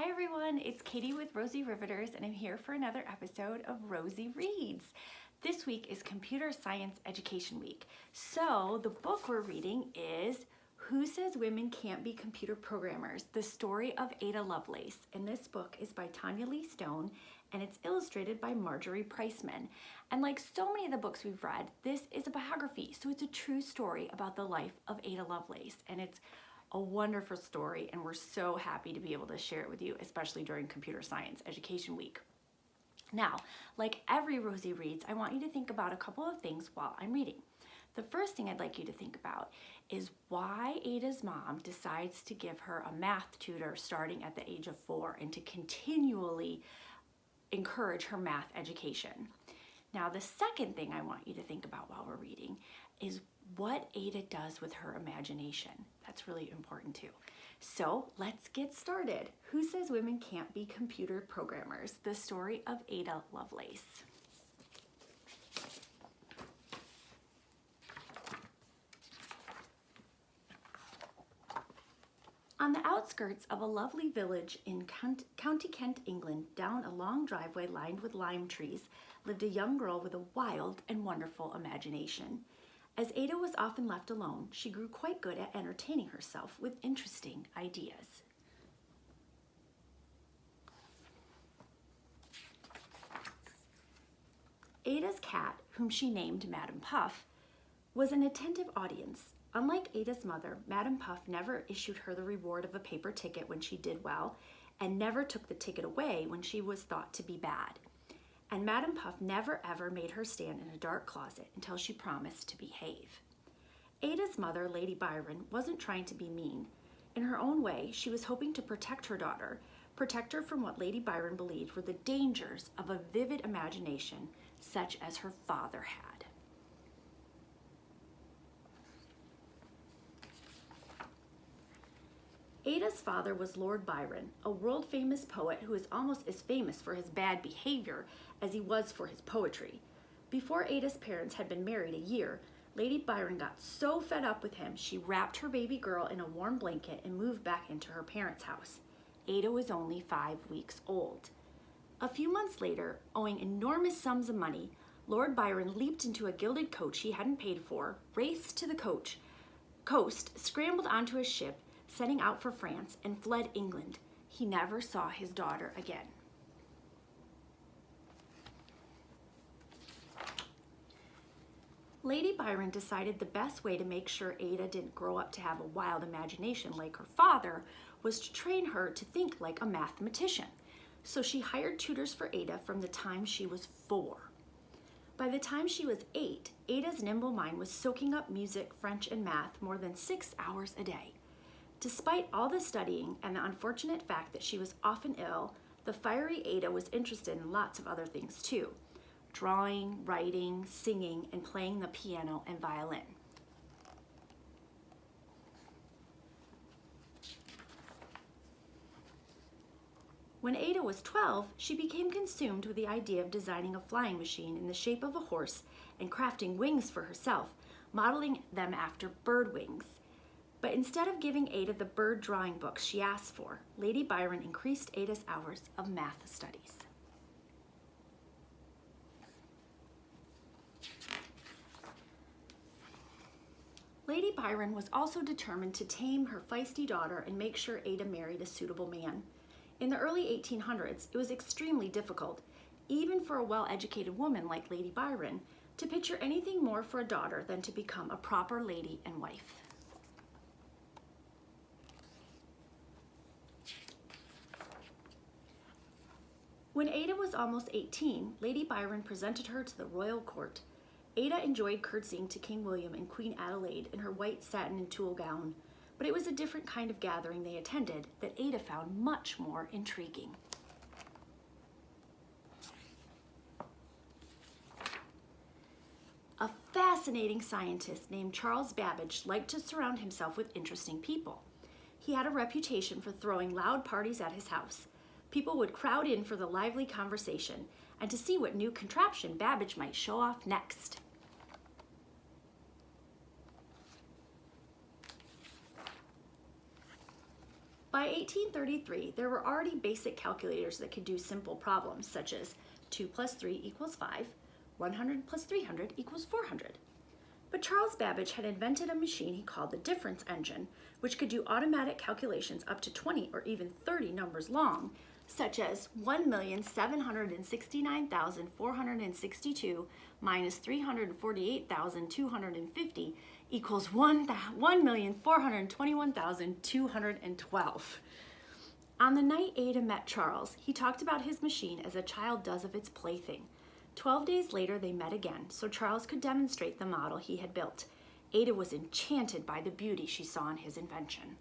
Hi everyone, it's Katie with Rosie Riveters and I'm here for another episode of Rosie Reads. This week is Computer Science Education Week. So the book we're reading is Who Says Women Can't Be Computer Programmers? The Story of Ada Lovelace. And this book is by Tanya Lee Stone and it's illustrated by Marjorie Priceman. And like so many of the books we've read, this is a biography. So it's a true story about the life of Ada Lovelace. And it's a wonderful story, and we're so happy to be able to share it with you, especially during Computer Science Education Week. Now, like every Rosie Reads, I want you to think about a couple of things while I'm reading. The first thing I'd like you to think about is why Ada's mom decides to give her a math tutor starting at the age of 4 and to continually encourage her math education. Now, the second thing I want you to think about while we're reading is what Ada does with her imagination. That's really important too. So let's get started. Who Says Women Can't Be Computer Programmers? The story of Ada Lovelace. On the outskirts of a lovely village in County Kent, England, down a long driveway lined with lime trees, lived a young girl with a wild and wonderful imagination. As Ada was often left alone, she grew quite good at entertaining herself with interesting ideas. Ada's cat, whom she named Madam Puff, was an attentive audience. Unlike Ada's mother, Madam Puff never issued her the reward of a paper ticket when she did well, and never took the ticket away when she was thought to be bad. And Madam Puff never ever made her stand in a dark closet until she promised to behave. Ada's mother, Lady Byron, wasn't trying to be mean. In her own way, she was hoping to protect her daughter, protect her from what Lady Byron believed were the dangers of a vivid imagination such as her father had. Ada's father was Lord Byron, a world-famous poet who is almost as famous for his bad behavior as he was for his poetry. Before Ada's parents had been married a year, Lady Byron got so fed up with him, she wrapped her baby girl in a warm blanket and moved back into her parents' house. Ada was only 5 weeks old. A few months later, owing enormous sums of money, Lord Byron leaped into a gilded coach he hadn't paid for, raced to the coast, scrambled onto a ship, setting out for France, and fled England. He never saw his daughter again. Lady Byron decided the best way to make sure Ada didn't grow up to have a wild imagination like her father was to train her to think like a mathematician. So she hired tutors for Ada from the time she was 4. By the time she was 8, Ada's nimble mind was soaking up music, French, and math more than 6 hours a day. Despite all the studying and the unfortunate fact that she was often ill, the fiery Ada was interested in lots of other things too: drawing, writing, singing, and playing the piano and violin. When Ada was 12, she became consumed with the idea of designing a flying machine in the shape of a horse and crafting wings for herself, modeling them after bird wings. But instead of giving Ada the bird drawing books she asked for, Lady Byron increased Ada's hours of math studies. Lady Byron was also determined to tame her feisty daughter and make sure Ada married a suitable man. In the early 1800s, it was extremely difficult, even for a well-educated woman like Lady Byron, to picture anything more for a daughter than to become a proper lady and wife. When Ada was almost 18, Lady Byron presented her to the royal court. Ada enjoyed curtsying to King William and Queen Adelaide in her white satin and tulle gown, but it was a different kind of gathering they attended that Ada found much more intriguing. A fascinating scientist named Charles Babbage liked to surround himself with interesting people. He had a reputation for throwing loud parties at his house. People would crowd in for the lively conversation and to see what new contraption Babbage might show off next. By 1833, there were already basic calculators that could do simple problems such as 2 plus 3 equals 5, 100 plus 300 equals 400. But Charles Babbage had invented a machine he called the difference engine, which could do automatic calculations up to 20 or even 30 numbers long, such as 1,769,462 minus 348,250 equals 1,421,212. On the night Ada met Charles, he talked about his machine as a child does of its plaything. 12 days later, they met again, so Charles could demonstrate the model he had built. Ada was enchanted by the beauty she saw in his invention.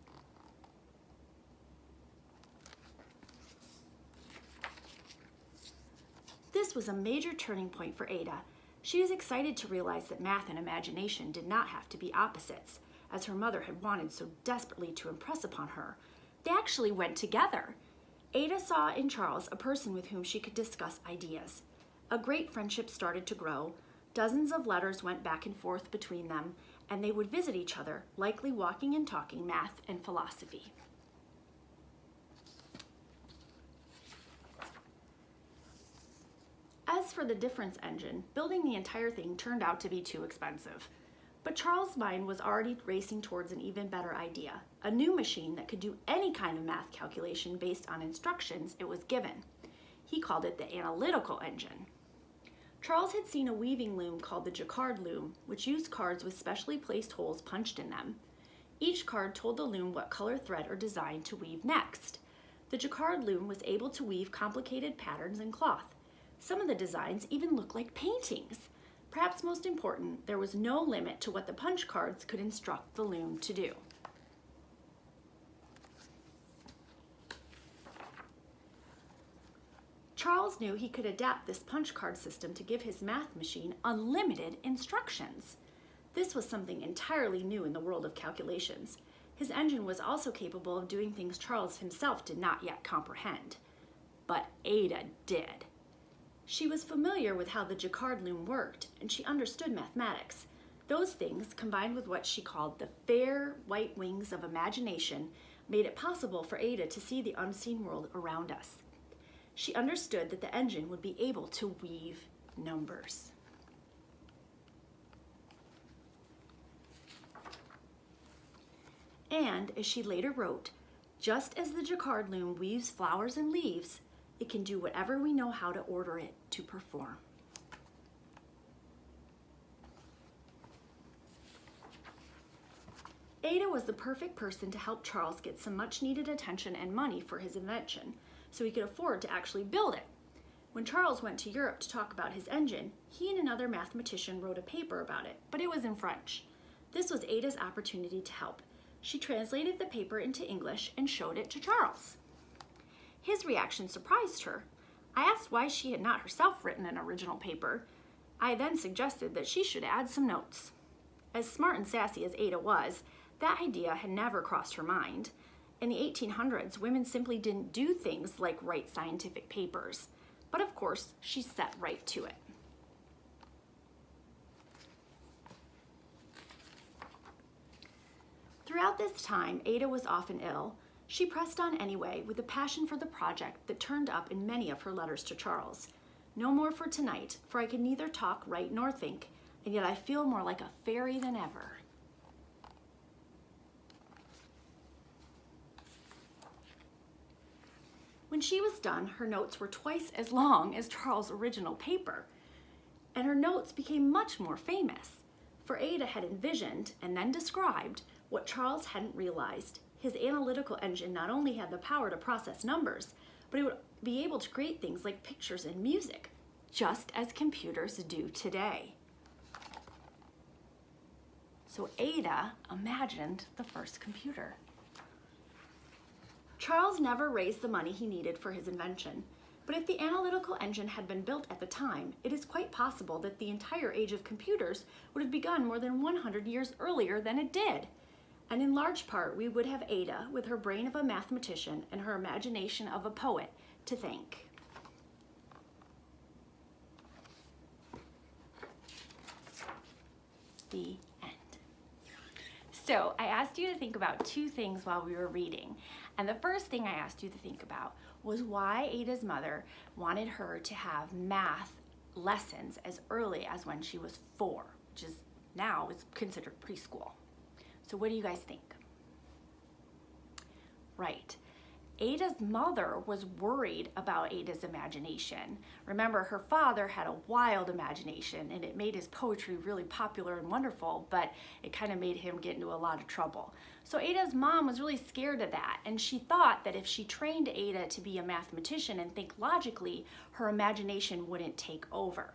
This was a major turning point for Ada. She was excited to realize that math and imagination did not have to be opposites, as her mother had wanted so desperately to impress upon her. They actually went together. Ada saw in Charles a person with whom she could discuss ideas. A great friendship started to grow. Dozens of letters went back and forth between them, and they would visit each other, likely walking and talking math and philosophy. As for the difference engine, building the entire thing turned out to be too expensive. But Charles' mind was already racing towards an even better idea, a new machine that could do any kind of math calculation based on instructions it was given. He called it the analytical engine. Charles had seen a weaving loom called the jacquard loom, which used cards with specially placed holes punched in them. Each card told the loom what color thread or design to weave next. The jacquard loom was able to weave complicated patterns in cloth. Some of the designs even looked like paintings. Perhaps most important, there was no limit to what the punch cards could instruct the loom to do. Charles knew he could adapt this punch card system to give his math machine unlimited instructions. This was something entirely new in the world of calculations. His engine was also capable of doing things Charles himself did not yet comprehend. But Ada did. She was familiar with how the jacquard loom worked, and she understood mathematics. Those things, combined with what she called the fair white wings of imagination, made it possible for Ada to see the unseen world around us. She understood that the engine would be able to weave numbers. And, as she later wrote, just as the jacquard loom weaves flowers and leaves, it can do whatever we know how to order it to perform. Ada was the perfect person to help Charles get some much-needed attention and money for his invention, so he could afford to actually build it. When Charles went to Europe to talk about his engine, he and another mathematician wrote a paper about it, but it was in French. This was Ada's opportunity to help. She translated the paper into English and showed it to Charles. His reaction surprised her. I asked why she had not herself written an original paper. I then suggested that she should add some notes. As smart and sassy as Ada was, that idea had never crossed her mind. In the 1800s, women simply didn't do things like write scientific papers. But of course, she set right to it. Throughout this time, Ada was often ill. She pressed on anyway with a passion for the project that turned up in many of her letters to Charles. No more for tonight, for I can neither talk, write, nor think, and yet I feel more like a fairy than ever. When she was done, her notes were twice as long as Charles' original paper, and her notes became much more famous, for Ada had envisioned and then described what Charles hadn't realized. His analytical engine not only had the power to process numbers, but it would be able to create things like pictures and music, just as computers do today. So Ada imagined the first computer. Charles never raised the money he needed for his invention, but if the analytical engine had been built at the time, it is quite possible that the entire age of computers would have begun more than 100 years earlier than it did. And in large part, we would have Ada, with her brain of a mathematician and her imagination of a poet, to thank. The end. So I asked you to think about two things while we were reading. And the first thing I asked you to think about was why Ada's mother wanted her to have math lessons as early as when she was 4, which is now is considered preschool. So what do you guys think? Right. Ada's mother was worried about Ada's imagination. Remember, her father had a wild imagination and it made his poetry really popular and wonderful, but it kind of made him get into a lot of trouble. So Ada's mom was really scared of that, and she thought that if she trained Ada to be a mathematician and think logically, her imagination wouldn't take over.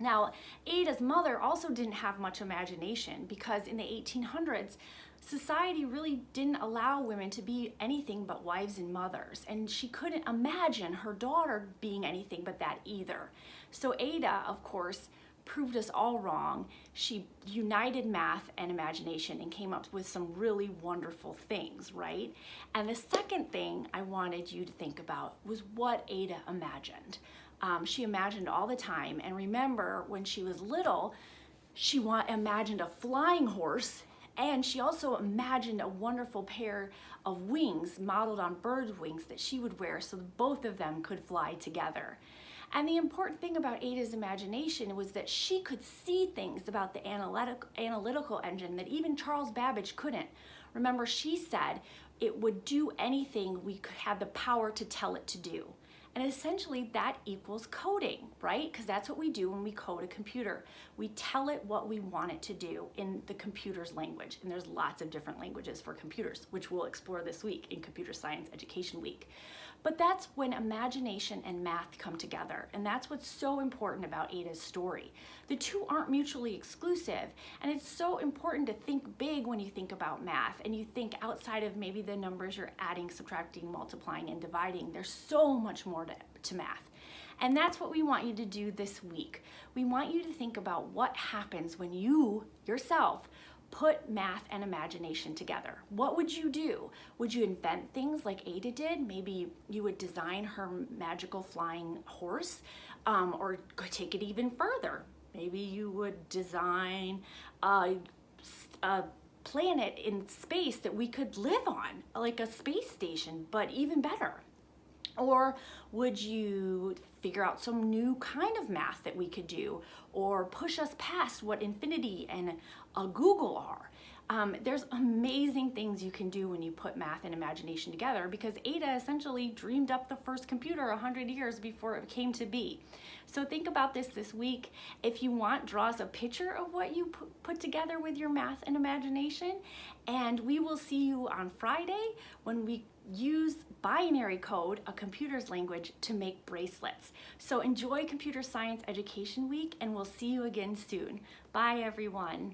Now, Ada's mother also didn't have much imagination because in the 1800s, society really didn't allow women to be anything but wives and mothers, and she couldn't imagine her daughter being anything but that either. So Ada, of course, proved us all wrong. She united math and imagination and came up with some really wonderful things, right? And the second thing I wanted you to think about was what Ada imagined. She imagined all the time, and remember when she was little, she imagined a flying horse, and she also imagined a wonderful pair of wings modeled on bird wings that she would wear so that both of them could fly together. And the important thing about Ada's imagination was that she could see things about the analytical engine that even Charles Babbage couldn't. Remember, she said it would do anything we had the power to tell it to do. And essentially that equals coding, right? Because that's what we do when we code a computer. We tell it what we want it to do in the computer's language. And there's lots of different languages for computers, which we'll explore this week in Computer Science Education Week. But that's when imagination and math come together. And that's what's so important about Ada's story. The two aren't mutually exclusive. And it's so important to think big when you think about math and you think outside of maybe the numbers you're adding, subtracting, multiplying, and dividing. There's so much more to math. And that's what we want you to do this week. We want you to think about what happens when you, yourself, put math and imagination together. What would you do? Would you invent things like Ada did? Maybe you would design her magical flying horse, or take it even further. Maybe you would design a planet in space that we could live on, like a space station, but even better. Or would you figure out some new kind of math that we could do, or push us past what infinity and Google are? There's amazing things you can do when you put math and imagination together, because Ada essentially dreamed up the first computer 100 years before it came to be. So think about this week. If you want, draw us a picture of what you put together with your math and imagination, and we will see you on Friday when we use binary code, a computer's language, to make bracelets. So enjoy Computer Science Education Week, and we'll see you again soon. Bye, everyone.